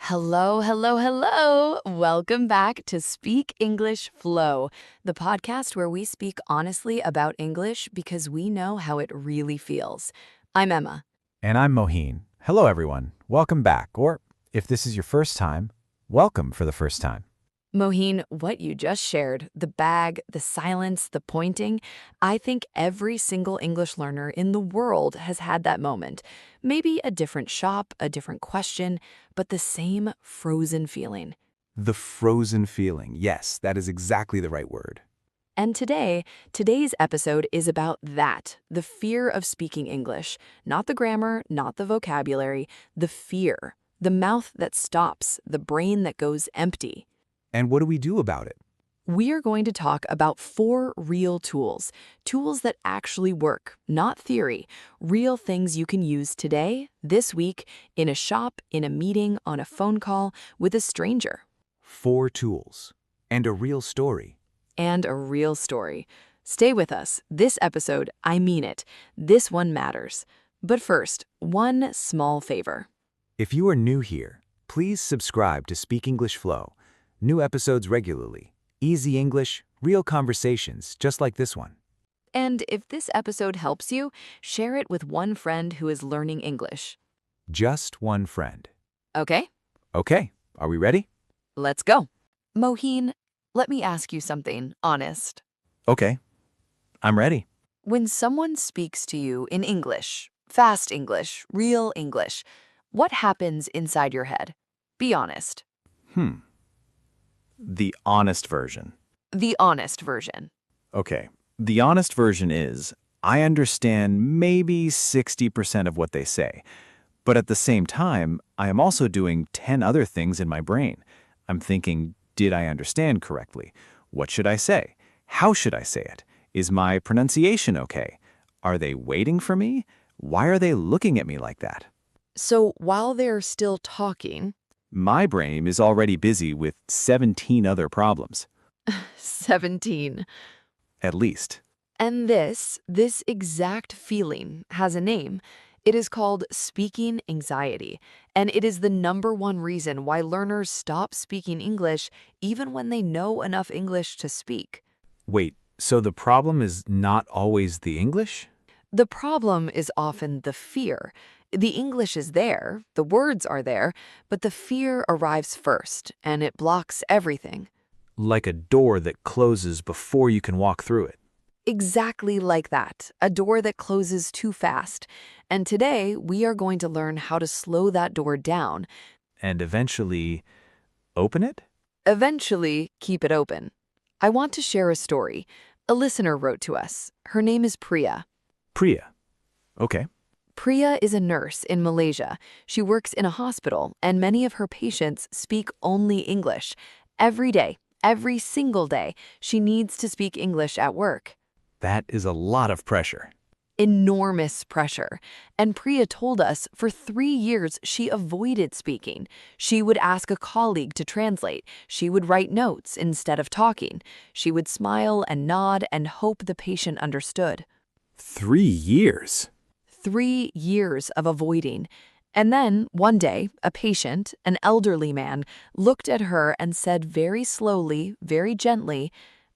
Hello, hello, hello. Welcome back to Speak English Flow, the podcast where we speak honestly about English because we know how it really feels. I'm Emma. And I'm Mohin. Hello, everyone. Welcome back. Or, if this is your first time, welcome for the first time. Mohin, what you just shared, the bag, the silence, the pointing, I think every single English learner in the world has had that moment. Maybe a different shop, a different question, but the same frozen feeling. The frozen feeling. Yes, that is exactly the right word. And today's episode is about that, the fear of speaking English. Not the grammar, not the vocabulary, the fear. The mouth that stops, the brain that goes empty. And what do we do about it? We are going to talk about 4 real tools that actually work, not theory, real things you can use today, this week, in a shop, in a meeting, on a phone call, with a stranger. 4 tools. And a real story. And a real story. Stay with us. This episode, I mean it. This one matters. But first, one small favor. If you are new here, please subscribe to Speak English Flow. New episodes regularly. Easy English, real conversations, just like this one. And if this episode helps you, share it with one friend who is learning English. Just one friend. Okay? Okay, are we ready? Let's go. Mohin, let me ask you something honest. Okay, I'm ready. When someone speaks to you in English, fast English, real English, what happens inside your head? Be honest. The honest version. The honest version. Okay, the honest version is, I understand maybe 60% of what they say, but at the same time, I am also doing 10 other things in my brain. I'm thinking, did I understand correctly? What should I say? How should I say it? Is my pronunciation okay? Are they waiting for me? Why are they looking at me like that? So while they're still talking, My brain is already busy with 17 other problems, 17. at least. And this exact feeling has a name. It is called speaking anxiety, and it is the #1 reason why learners stop speaking English even when they know enough English to speak. Wait, so the problem is not always the English? The problem is often the fear. The English is there, the words are there, but the fear arrives first, and it blocks everything. Like a door that closes before you can walk through it. Exactly like that, a door that closes too fast. And today, we are going to learn how to slow that door down. And eventually, open it? Eventually, keep it open. I want to share a story. A listener wrote to us. Her name is Priya. Priya. Okay. Priya is a nurse in Malaysia. She works in a hospital, and many of her patients speak only English. Every day, every single day, she needs to speak English at work. That is a lot of pressure. Enormous pressure. And Priya told us for 3 years she avoided speaking. She would ask a colleague to translate. She would write notes instead of talking. She would smile and nod and hope the patient understood. 3 years? 3 years of avoiding. And then, one day, a patient, an elderly man, looked at her and said very slowly, very gently,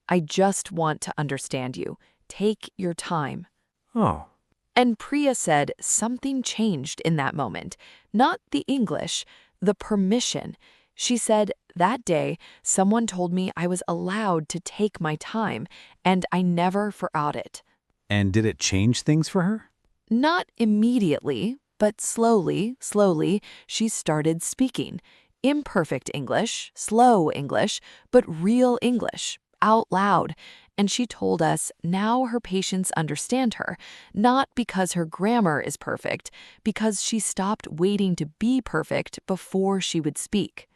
"I just want to understand you. Take your time." Oh. And Priya said something changed in that moment. Not the English, the permission. She said, that day, someone told me I was allowed to take my time, and I never forgot it. And did it change things for her? Not immediately, but slowly, she started speaking. Imperfect English, slow English, but real English, out loud. And she told us now her patients understand her, not because her grammar is perfect, because she stopped waiting to be perfect before she would speak.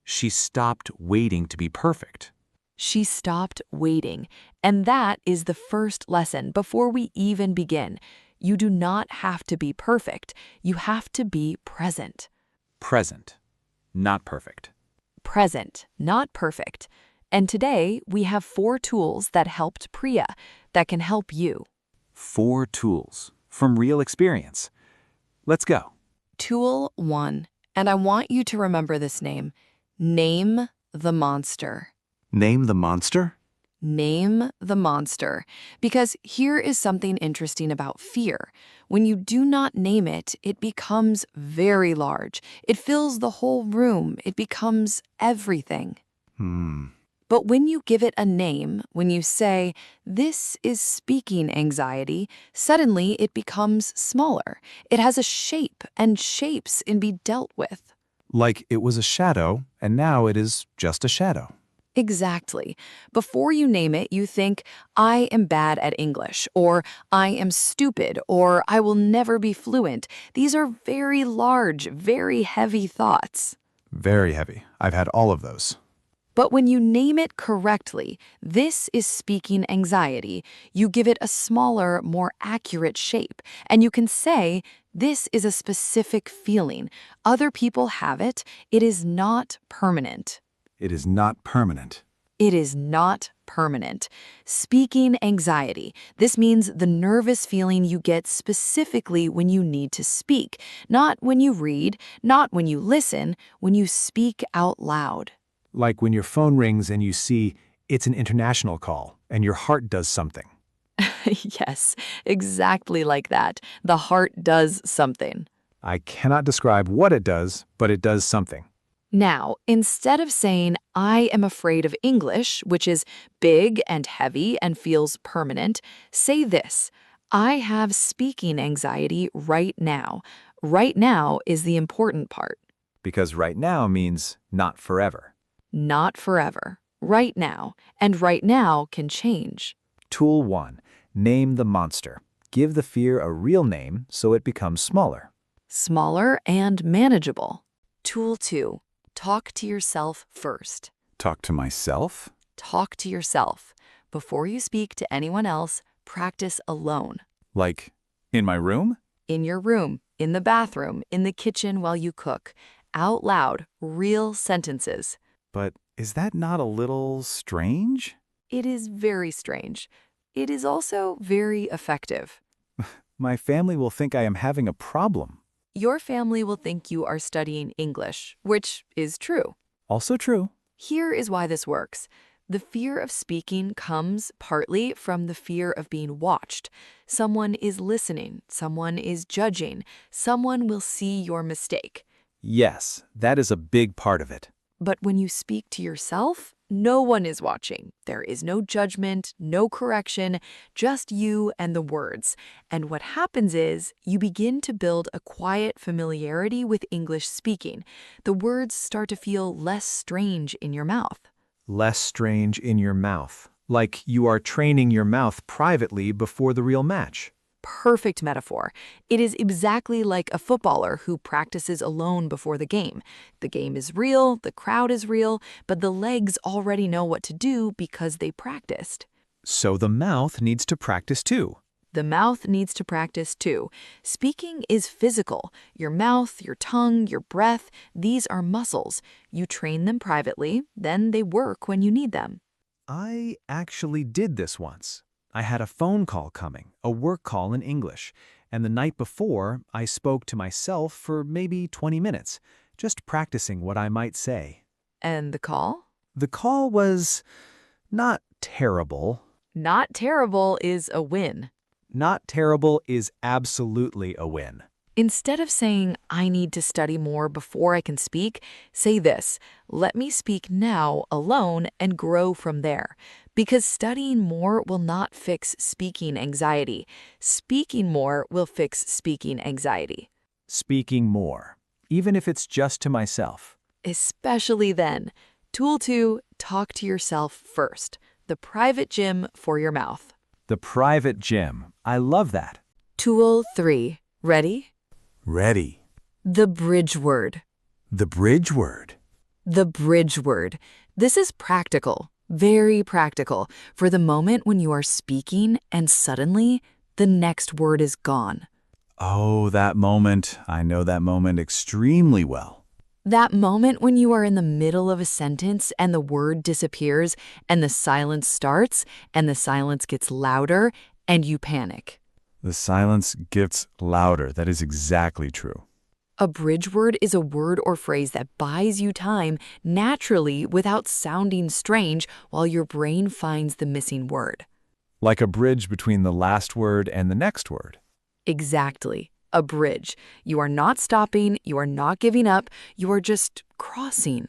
She stopped waiting to be perfect. She stopped waiting. And that is the first lesson before we even begin. You do not have to be perfect. You have to be present. Present, not perfect. Present, not perfect. And today, we have 4 tools that helped Priya that can help you. 4 tools from real experience. Let's go. Tool 1. And I want you to remember this name. Name the monster. Name the monster? Name the monster. Because here is something interesting about fear. When you do not name it, it becomes very large. It fills the whole room. It becomes everything. But when you give it a name, when you say, this is speaking anxiety, suddenly it becomes smaller. It has a shape, and shapes can be dealt with. Like it was a shadow, and now it is just a shadow. Exactly. Before you name it, you think, I am bad at English, or I am stupid, or I will never be fluent. These are very large, very heavy thoughts. Very heavy. I've had all of those. But when you name it correctly, this is speaking anxiety, you give it a smaller, more accurate shape, and you can say, this is a specific feeling. Other people have it. It is not permanent. It is not permanent. It is not permanent. Speaking anxiety. This means the nervous feeling you get specifically when you need to speak, not when you read, not when you listen, when you speak out loud. Like when your phone rings and you see it's an international call and your heart does something. Yes, exactly like that. The heart does something. I cannot describe what it does, but it does something. Now, instead of saying, I am afraid of English, which is big and heavy and feels permanent, say this, I have speaking anxiety right now. Right now is the important part. Because right now means not forever. Not forever. Right now. And right now can change. Tool 1. Name the monster. Give the fear a real name so it becomes smaller. Smaller and manageable. Tool 2. Talk to yourself first. Talk to myself? Talk to yourself. Before you speak to anyone else, practice alone. Like in my room? In your room, in the bathroom, in the kitchen while you cook. Out loud, real sentences. But is that not a little strange? It is very strange. It is also very effective. My family will think I am having a problem. Your family will think you are studying English, which is true. Also true. Here is why this works. The fear of speaking comes partly from the fear of being watched. Someone is listening, someone is judging, someone will see your mistake. Yes, that is a big part of it. But when you speak to yourself, no one is watching. There is no judgment, no correction, just you and the words. And what happens is you begin to build a quiet familiarity with English speaking. The words start to feel less strange in your mouth. Less strange in your mouth. Like you are training your mouth privately before the real match. Perfect metaphor. It is exactly like a footballer who practices alone before the game. The game is real, the crowd is real, but the legs already know what to do because they practiced. So the mouth needs to practice too. The mouth needs to practice too. Speaking is physical. Your mouth, your tongue, your breath, these are muscles. You train them privately, then they work when you need them. I actually did this once. I had a phone call coming, a work call in English, and the night before, I spoke to myself for maybe 20 minutes, just practicing what I might say. And the call? The call was not terrible. Not terrible is a win. Not terrible is absolutely a win. Instead of saying, I need to study more before I can speak, say this, let me speak now alone and grow from there. Because studying more will not fix speaking anxiety. Speaking more will fix speaking anxiety. Speaking more, even if it's just to myself. Especially then. Tool 2, talk to yourself first. The private gym for your mouth. The private gym. I love that. Tool 3, ready? Ready. The bridge word. The bridge word. The bridge word. This is practical, very practical, for the moment when you are speaking and suddenly the next word is gone. Oh, that moment. I know that moment extremely well. That moment when you are in the middle of a sentence and the word disappears and the silence starts and the silence gets louder and you panic. The silence gets louder. That is exactly true. A bridge word is a word or phrase that buys you time naturally without sounding strange while your brain finds the missing word. Like a bridge between the last word and the next word. Exactly. A bridge. You are not stopping, you are not giving up, you are just crossing.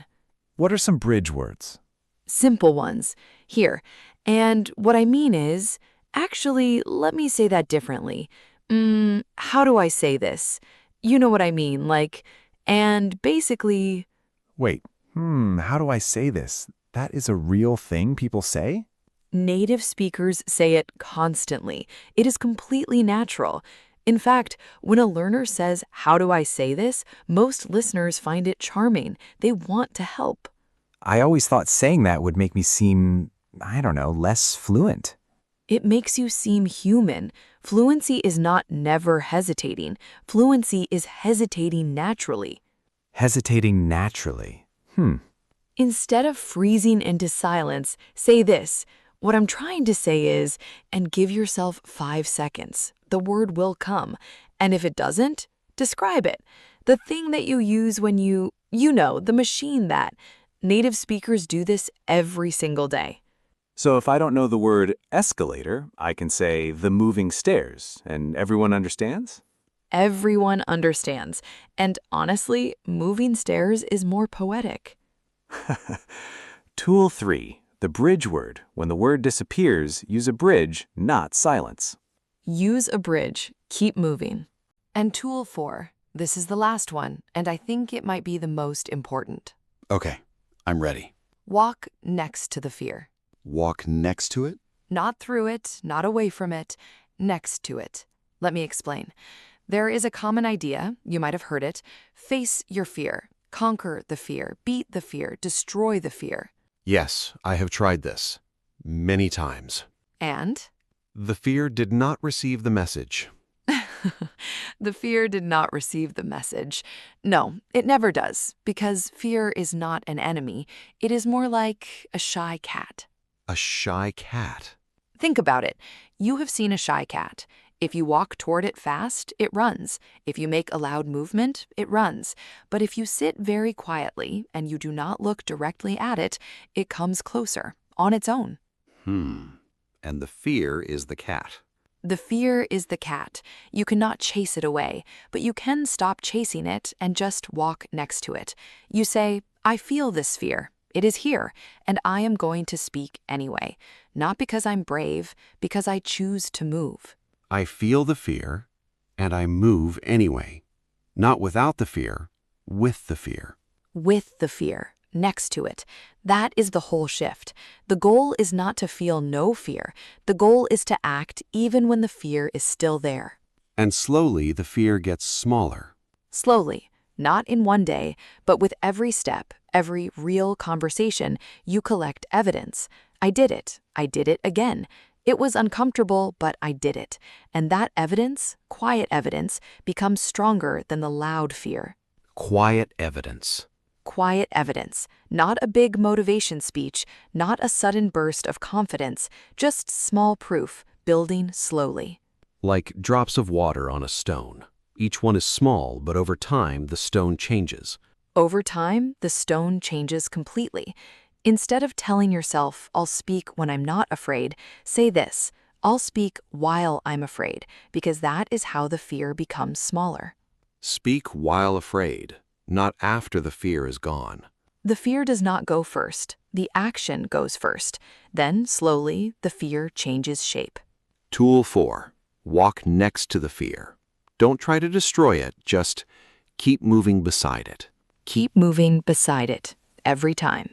What are some bridge words? Simple ones. Here. And what I mean is, actually, let me say that differently. How do I say this? You know what I mean, like, and basically, Wait, how do I say this? That is a real thing people say? native speakers say it constantly. It is completely natural. In fact, when a learner says, "How do I say this?" most listeners find it charming. They want to help. I always thought saying that would make me seem, I don't know, less fluent. It makes you seem human. Fluency is not never hesitating. Fluency is hesitating naturally. Hesitating naturally. Instead of freezing into silence, say this. What I'm trying to say is, and give yourself 5 seconds. The word will come. And if it doesn't, describe it. The thing that you use when the machine that. Native speakers do this every single day. So if I don't know the word escalator, I can say the moving stairs, and everyone understands? Everyone understands. And honestly, moving stairs is more poetic. Tool 3. The bridge word. When the word disappears, use a bridge, not silence. Use a bridge. Keep moving. And tool 4. This is the last one, and I think it might be the most important. Okay, I'm ready. Walk next to the fear. Walk next to it? Not through it, not away from it, next to it. Let me explain. There is a common idea, you might have heard it. Face your fear. Conquer the fear. Beat the fear. Destroy the fear. Yes, I have tried this. Many times. And? The fear did not receive the message. The fear did not receive the message. No, it never does, because fear is not an enemy. It is more like a shy cat. A shy cat. Think about it. You have seen a shy cat. If you walk toward it fast, it runs. If you make a loud movement, it runs. But if you sit very quietly and you do not look directly at it, it comes closer, on its own. And the fear is the cat. The fear is the cat. You cannot chase it away, but you can stop chasing it and just walk next to it. You say, "I feel this fear. It is here, and I am going to speak anyway. Not because I'm brave, because I choose to move." I feel the fear, and I move anyway. Not without the fear, with the fear. With the fear, next to it. That is the whole shift. The goal is not to feel no fear. The goal is to act even when the fear is still there. And slowly the fear gets smaller. Slowly, not in one day, but with every step, every real conversation, you collect evidence. I did it. I did it again. It was uncomfortable, but I did it. And that evidence, quiet evidence, becomes stronger than the loud fear. Quiet evidence. Quiet evidence, not a big motivation speech, not a sudden burst of confidence, just small proof, building slowly. Like drops of water on a stone. Each one is small, but over time the stone changes. Over time, the stone changes completely. Instead of telling yourself, "I'll speak when I'm not afraid," say this, "I'll speak while I'm afraid," because that is how the fear becomes smaller. Speak while afraid, not after the fear is gone. The fear does not go first. The action goes first. Then, slowly, the fear changes shape. Tool 4. Walk next to the fear. Don't try to destroy it, just keep moving beside it. Keep moving beside it, every time.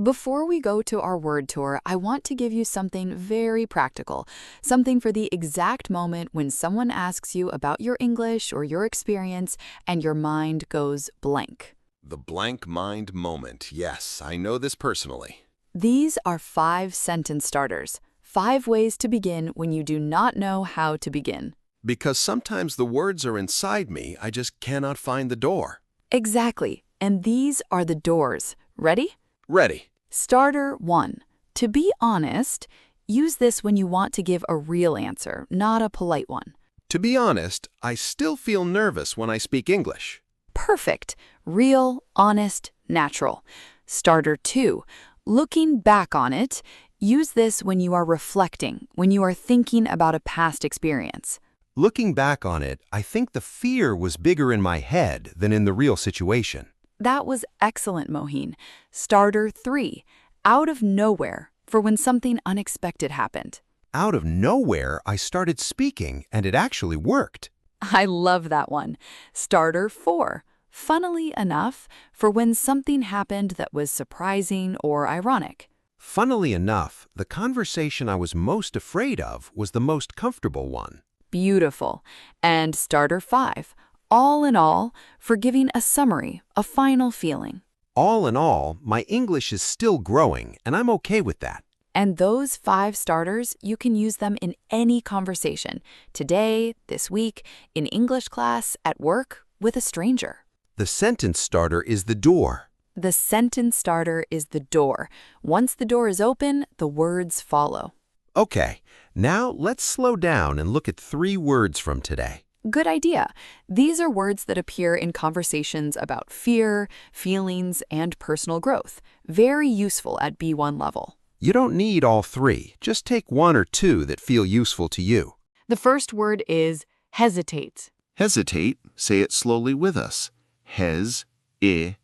Before we go to our word tour, I want to give you something very practical, something for the exact moment when someone asks you about your English or your experience and your mind goes blank. The blank mind moment. Yes, I know this personally. These are 5 sentence starters, 5 ways to begin when you do not know how to begin. Because sometimes the words are inside me, I just cannot find the door. Exactly, and these are the doors. Ready? Ready. Starter 1. To be honest, use this when you want to give a real answer, not a polite one. To be honest, I still feel nervous when I speak English. Perfect. Real, honest, natural. Starter 2. Looking back on it. Use this when you are reflecting, when you are thinking about a past experience. Looking back on it, I think the fear was bigger in my head than in the real situation. That was excellent, Mohin. Starter 3. Out of nowhere, for when something unexpected happened. Out of nowhere, I started speaking, and it actually worked. I love that one. Starter 4. Funnily enough, for when something happened that was surprising or ironic. Funnily enough, the conversation I was most afraid of was the most comfortable one. Beautiful. And starter 5. All in all, for giving a summary, a final feeling. All in all, my English is still growing, and I'm okay with that. And those 5 starters, you can use them in any conversation. Today, this week, in English class, at work, with a stranger. The sentence starter is the door. The sentence starter is the door. Once the door is open, the words follow. Okay, now let's slow down and look at 3 words from today. Good idea. These are words that appear in conversations about fear, feelings, and personal growth. Very useful at B1 level. You don't need all 3. Just take 1 or 2 that feel useful to you. The first word is hesitate. Hesitate, say it slowly with us. Hes-I-tate.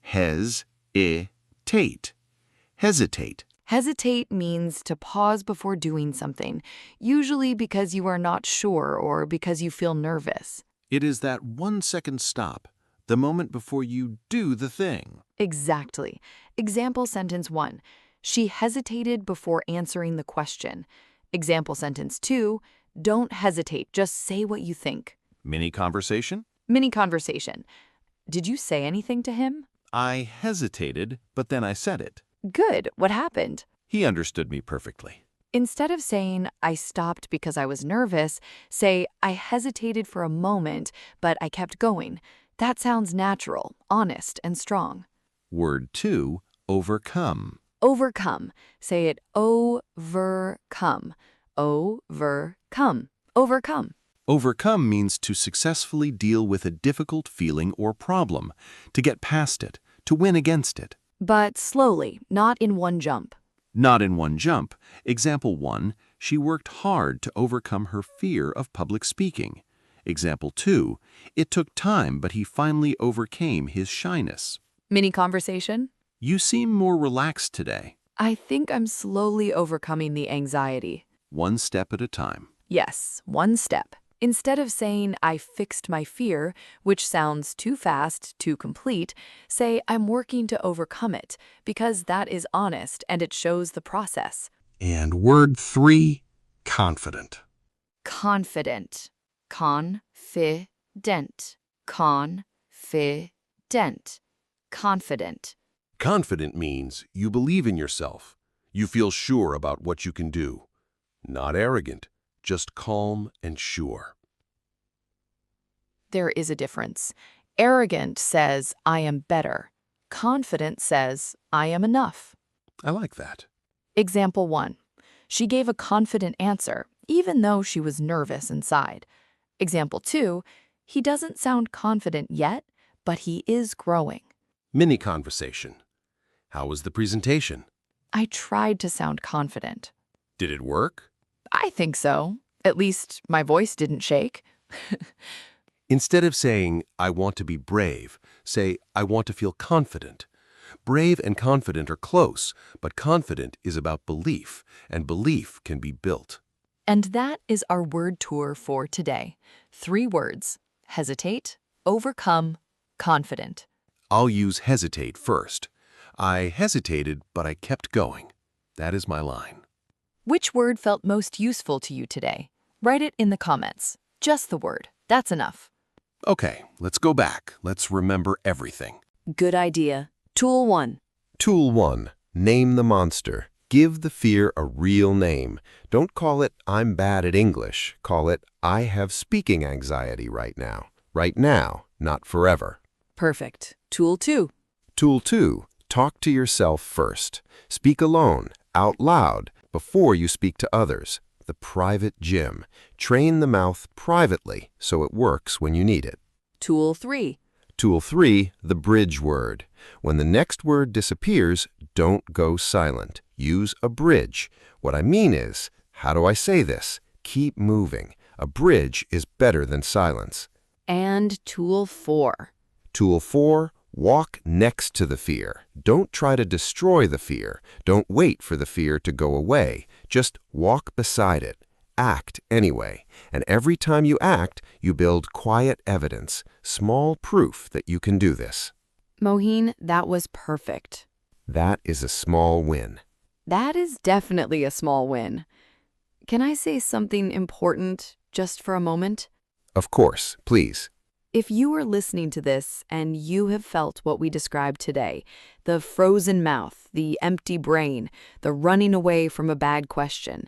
Hes-I-tate. Hesitate. Hesitate means to pause before doing something, usually because you are not sure or because you feel nervous. It is that 1-second stop, the moment before you do the thing. Exactly. Example sentence 1. She hesitated before answering the question. Example sentence 2. Don't hesitate, just say what you think. Mini conversation? Mini conversation. Did you say anything to him? I hesitated, but then I said it. Good. What happened? He understood me perfectly. Instead of saying, I stopped because I was nervous, say, I hesitated for a moment, but I kept going. That sounds natural, honest, and strong. Word 2, overcome. Overcome. Say it overcome. Overcome. Overcome. Overcome means to successfully deal with a difficult feeling or problem, to get past it, to win against it. But slowly, not in one jump. Not in one jump. Example 1, she worked hard to overcome her fear of public speaking. Example 2, it took time, but he finally overcame his shyness. Mini conversation. You seem more relaxed today. I think I'm slowly overcoming the anxiety. 1 step at a time. Yes, one step. Instead of saying, I fixed my fear, which sounds too fast, too complete, say, I'm working to overcome it, because that is honest and it shows the process. And word 3, confident. Confident. Confident. Confident. Confident. Confident means you believe in yourself. You feel sure about what you can do. Not arrogant, just calm and sure. There is a difference. Arrogant says, I am better. Confident says, I am enough. I like that. Example 1. She gave a confident answer, even though she was nervous inside. Example 2. He doesn't sound confident yet, but he is growing. Mini conversation. How was the presentation? I tried to sound confident. Did it work? I think so. At least my voice didn't shake. Instead of saying, I want to be brave, say, I want to feel confident. Brave and confident are close, but confident is about belief, and belief can be built. And that is our word tour for today. 3 words: hesitate, overcome, confident. I'll use hesitate first. I hesitated, but I kept going. That is my line. Which word felt most useful to you today? Write it in the comments. Just the word. That's enough. Okay, let's go back. Let's remember everything. Good idea. Tool 1. Tool 1. Name the monster. Give the fear a real name. Don't call it, I'm bad at English. Call it, I have speaking anxiety right now. Right now, not forever. Perfect. Tool 2. Tool 2. Talk to yourself first. Speak alone, out loud, before you speak to others. The private gym. Train the mouth privately so it works when you need it. Tool 3. Tool 3, the bridge word. When the next word disappears, don't go silent. Use a bridge. What I mean is, how do I say this? Keep moving. A bridge is better than silence. And Tool 4. Tool 4, walk next to the fear. Don't try to destroy the fear. Don't wait for the fear to go away. Just walk beside it. Act anyway. And every time you act, you build quiet evidence, small proof that you can do this. Mohin, that was perfect. That is a small win. That is definitely a small win. Can I say something important just for a moment? Of course, please. If you are listening to this and you have felt what we described today, the frozen mouth, the empty brain, the running away from a bad question,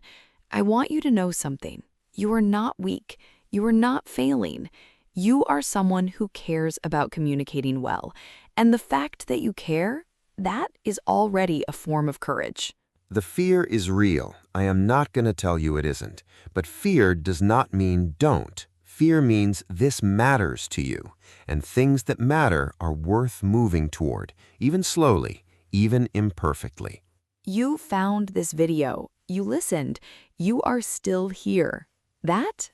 I want you to know something. You are not weak. You are not failing. You are someone who cares about communicating well. And the fact that you care, that is already a form of courage. The fear is real. I am not going to tell you it isn't. But fear does not mean don't. Fear means this matters to you. And things that matter are worth moving toward, even slowly, even imperfectly. You found this video. You listened. You are still here. That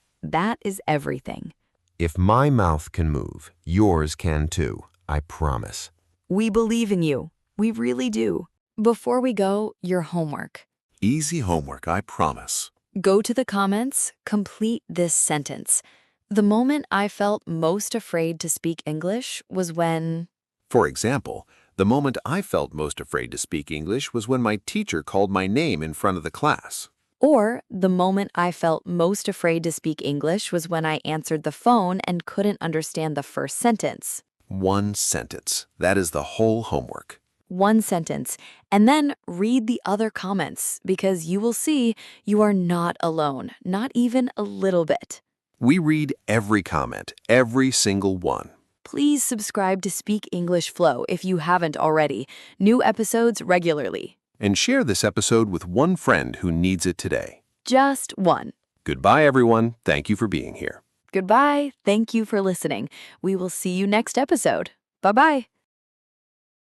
is everything. If my mouth can move, yours can too. I promise. We believe in you. We really do. Before we go, your homework. Easy homework, I promise. Go to the comments, complete this sentence. The moment I felt most afraid to speak English was when... For example, the moment I felt most afraid to speak English was when my teacher called my name in front of the class. Or the moment I felt most afraid to speak English was when I answered the phone and couldn't understand the first sentence. One sentence. That is the whole homework. One sentence, and then read the other comments because you will see you are not alone, not even a little bit. We read every comment, every single one. Please subscribe to Speak English Flow if you haven't already. New episodes regularly. And share this episode with one friend who needs it today. Just one. Goodbye, everyone. Thank you for being here. Goodbye. Thank you for listening. We will see you next episode. Bye-bye.